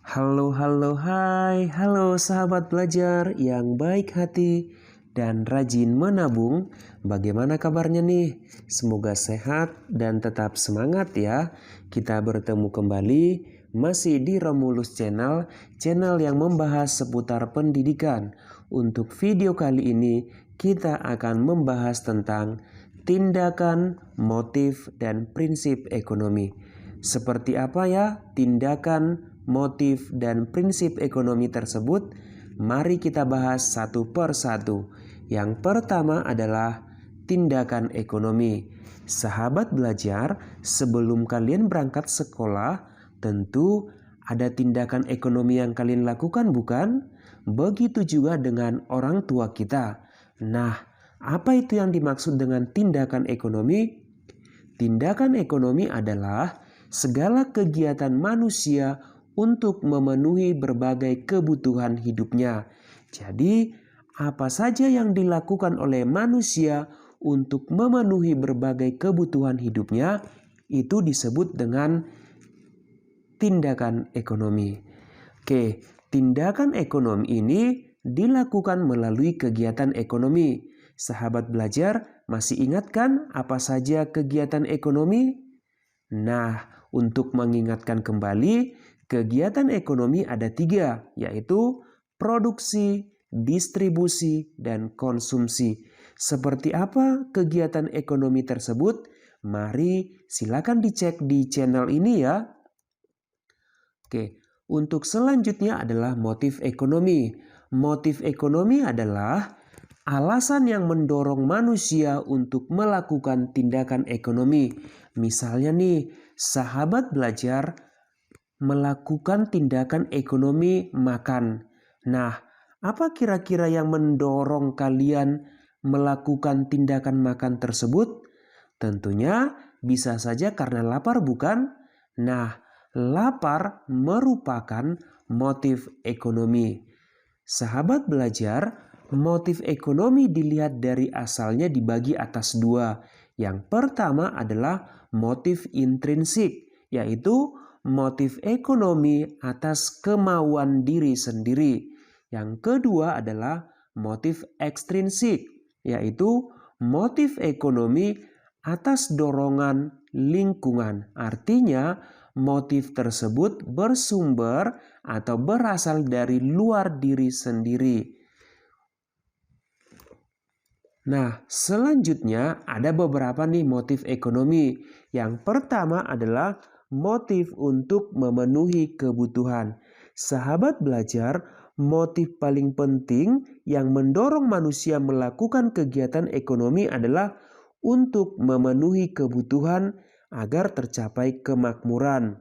Halo sahabat belajar yang baik hati dan rajin menabung. Bagaimana kabarnya nih? Semoga sehat dan tetap semangat ya. Kita bertemu kembali masih di Romulus Channel, channel yang membahas seputar pendidikan. Untuk video kali ini kita akan membahas tentang tindakan, motif, dan prinsip ekonomi. Seperti apa ya tindakan, motif, dan prinsip ekonomi tersebut? Mari kita bahas satu per satu. Yang pertama adalah tindakan ekonomi. Sahabat belajar, sebelum kalian berangkat sekolah, tentu ada tindakan ekonomi yang kalian lakukan, bukan? Begitu juga dengan orang tua kita. Nah, apa itu yang dimaksud dengan tindakan ekonomi? Tindakan ekonomi adalah segala kegiatan manusia untuk memenuhi berbagai kebutuhan hidupnya. Jadi, apa saja yang dilakukan oleh manusia untuk memenuhi berbagai kebutuhan hidupnya itu disebut dengan tindakan ekonomi. Oke, tindakan ekonomi ini dilakukan melalui kegiatan ekonomi. Sahabat belajar, masih ingat kan apa saja kegiatan ekonomi? Nah, untuk mengingatkan kembali, kegiatan ekonomi ada 3, yaitu produksi, distribusi, dan konsumsi. Seperti apa kegiatan ekonomi tersebut? Mari silakan dicek di channel ini ya. Oke, untuk selanjutnya adalah motif ekonomi. Motif ekonomi adalah alasan yang mendorong manusia untuk melakukan tindakan ekonomi. Misalnya nih, sahabat belajar melakukan tindakan ekonomi makan. Nah, apa kira-kira yang mendorong kalian melakukan tindakan makan tersebut? Tentunya bisa saja karena lapar, bukan? Nah, lapar merupakan motif ekonomi. Sahabat belajar, motif ekonomi dilihat dari asalnya dibagi atas 2. Yang pertama adalah motif intrinsik, yaitu motif ekonomi atas kemauan diri sendiri. Yang kedua adalah motif ekstrinsik, yaitu motif ekonomi atas dorongan lingkungan. Artinya, motif tersebut bersumber atau berasal dari luar diri sendiri. Nah, selanjutnya ada beberapa nih motif ekonomi. Yang pertama adalah motif untuk memenuhi kebutuhan. Sahabat belajar, motif paling penting yang mendorong manusia melakukan kegiatan ekonomi adalah untuk memenuhi kebutuhan agar tercapai kemakmuran.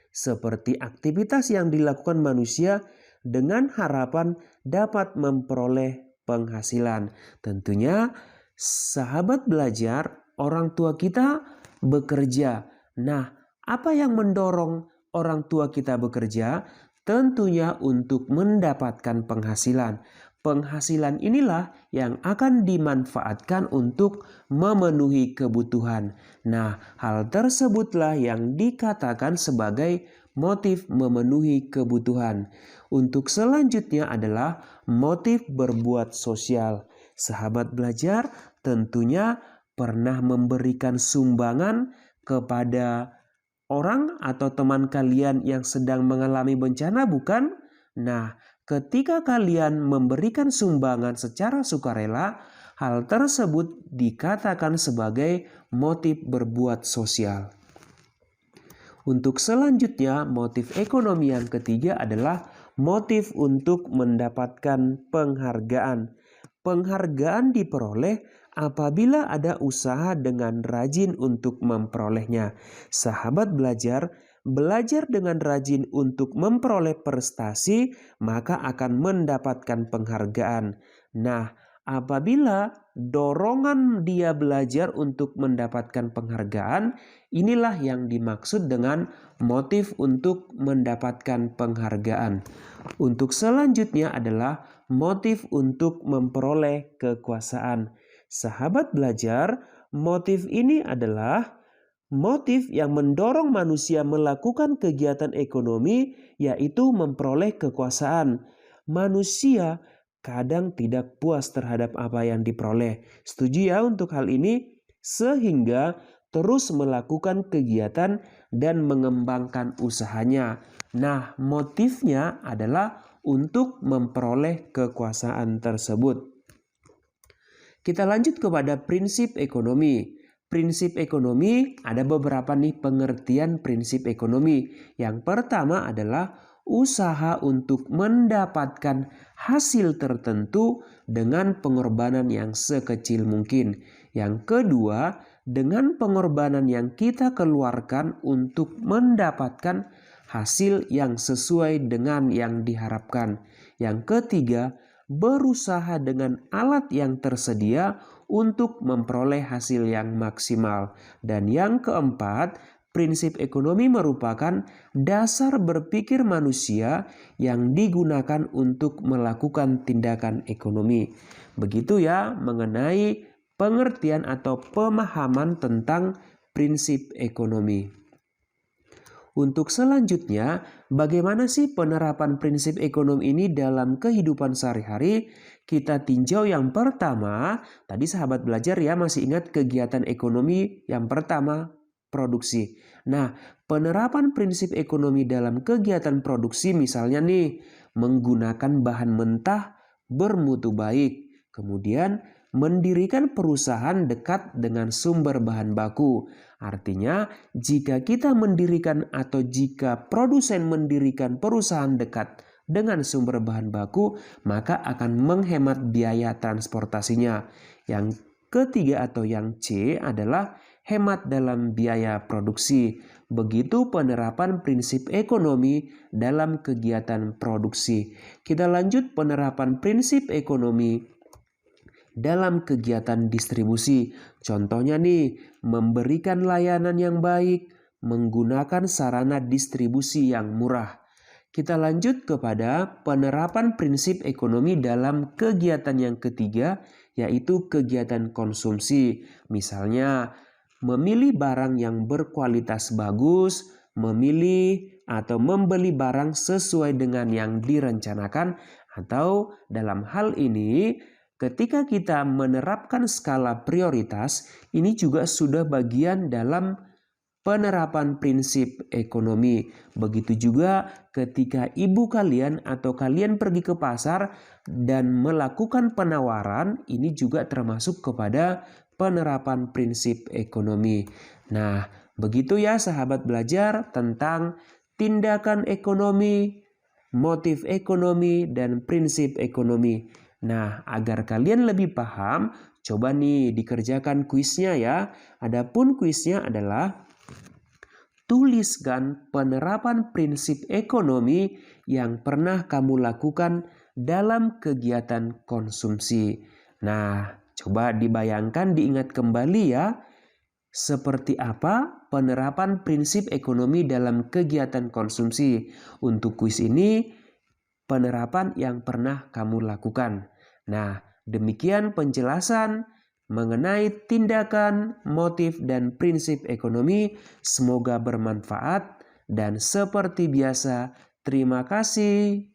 Seperti aktivitas yang dilakukan manusia dengan harapan dapat memperoleh penghasilan. Tentunya sahabat belajar, orang tua kita bekerja. Nah, apa yang mendorong orang tua kita bekerja? Tentunya untuk mendapatkan penghasilan. Penghasilan inilah yang akan dimanfaatkan untuk memenuhi kebutuhan. Nah, hal tersebutlah yang dikatakan sebagai motif memenuhi kebutuhan. Untuk selanjutnya adalah motif berbuat sosial. Sahabat belajar tentunya pernah memberikan sumbangan kepada orang atau teman kalian yang sedang mengalami bencana, bukan? Nah, ketika kalian memberikan sumbangan secara sukarela, hal tersebut dikatakan sebagai motif berbuat sosial. Untuk selanjutnya, motif ekonomi yang ketiga adalah motif untuk mendapatkan penghargaan. Penghargaan diperoleh apabila ada usaha dengan rajin untuk memperolehnya. Sahabat belajar dengan rajin untuk memperoleh prestasi, maka akan mendapatkan penghargaan. Nah, apabila dorongan dia belajar untuk mendapatkan penghargaan, inilah yang dimaksud dengan motif untuk mendapatkan penghargaan. Untuk selanjutnya adalah motif untuk memperoleh kekuasaan. Sahabat belajar, motif ini adalah Motif yang mendorong manusia melakukan kegiatan ekonomi yaitu memperoleh kekuasaan. Manusia kadang tidak puas terhadap apa yang diperoleh. Setuju ya untuk hal ini? Sehingga terus melakukan kegiatan dan mengembangkan usahanya. Nah, motifnya adalah untuk memperoleh kekuasaan tersebut. Kita lanjut kepada prinsip ekonomi. Prinsip ekonomi, ada beberapa nih pengertian prinsip ekonomi. Yang pertama adalah usaha untuk mendapatkan hasil tertentu dengan pengorbanan yang sekecil mungkin. Yang kedua, dengan pengorbanan yang kita keluarkan untuk mendapatkan hasil yang sesuai dengan yang diharapkan. Yang ketiga, berusaha dengan alat yang tersedia untuk memperoleh hasil yang maksimal. Dan yang keempat, prinsip ekonomi merupakan dasar berpikir manusia yang digunakan untuk melakukan tindakan ekonomi. Begitu ya mengenai pengertian atau pemahaman tentang prinsip ekonomi. Untuk selanjutnya, bagaimana sih penerapan prinsip ekonomi ini dalam kehidupan sehari-hari? Kita tinjau yang pertama, tadi sahabat belajar ya masih ingat kegiatan ekonomi yang pertama, produksi. Nah, penerapan prinsip ekonomi dalam kegiatan produksi misalnya nih, menggunakan bahan mentah bermutu baik. Kemudian, mendirikan perusahaan dekat dengan sumber bahan baku. Artinya, jika kita mendirikan atau jika produsen mendirikan perusahaan dekat dengan sumber bahan baku, maka akan menghemat biaya transportasinya. Yang ketiga atau yang C adalah hemat dalam biaya produksi. Begitu penerapan prinsip ekonomi dalam kegiatan produksi. Kita lanjut penerapan prinsip ekonomi dalam kegiatan distribusi. Contohnya nih, memberikan layanan yang baik, menggunakan sarana distribusi yang murah. Kita lanjut kepada penerapan prinsip ekonomi dalam kegiatan yang ketiga, yaitu kegiatan konsumsi. Misalnya, memilih barang yang berkualitas bagus, memilih atau membeli barang sesuai dengan yang direncanakan, atau dalam hal ini, ketika kita menerapkan skala prioritas, ini juga sudah bagian dalam penerapan prinsip ekonomi. Begitu juga ketika ibu kalian atau kalian pergi ke pasar dan melakukan penawaran, ini juga termasuk kepada penerapan prinsip ekonomi. Nah, begitu ya sahabat belajar tentang tindakan ekonomi, motif ekonomi, dan prinsip ekonomi. Nah, agar kalian lebih paham, coba nih dikerjakan kuisnya ya. Adapun kuisnya adalah tuliskan penerapan prinsip ekonomi yang pernah kamu lakukan dalam kegiatan konsumsi. Nah, coba dibayangkan, diingat kembali ya. Seperti apa penerapan prinsip ekonomi dalam kegiatan konsumsi? Untuk kuis ini, penerapan yang pernah kamu lakukan. Nah, demikian penjelasan mengenai tindakan, motif, dan prinsip ekonomi. Semoga bermanfaat dan seperti biasa, terima kasih.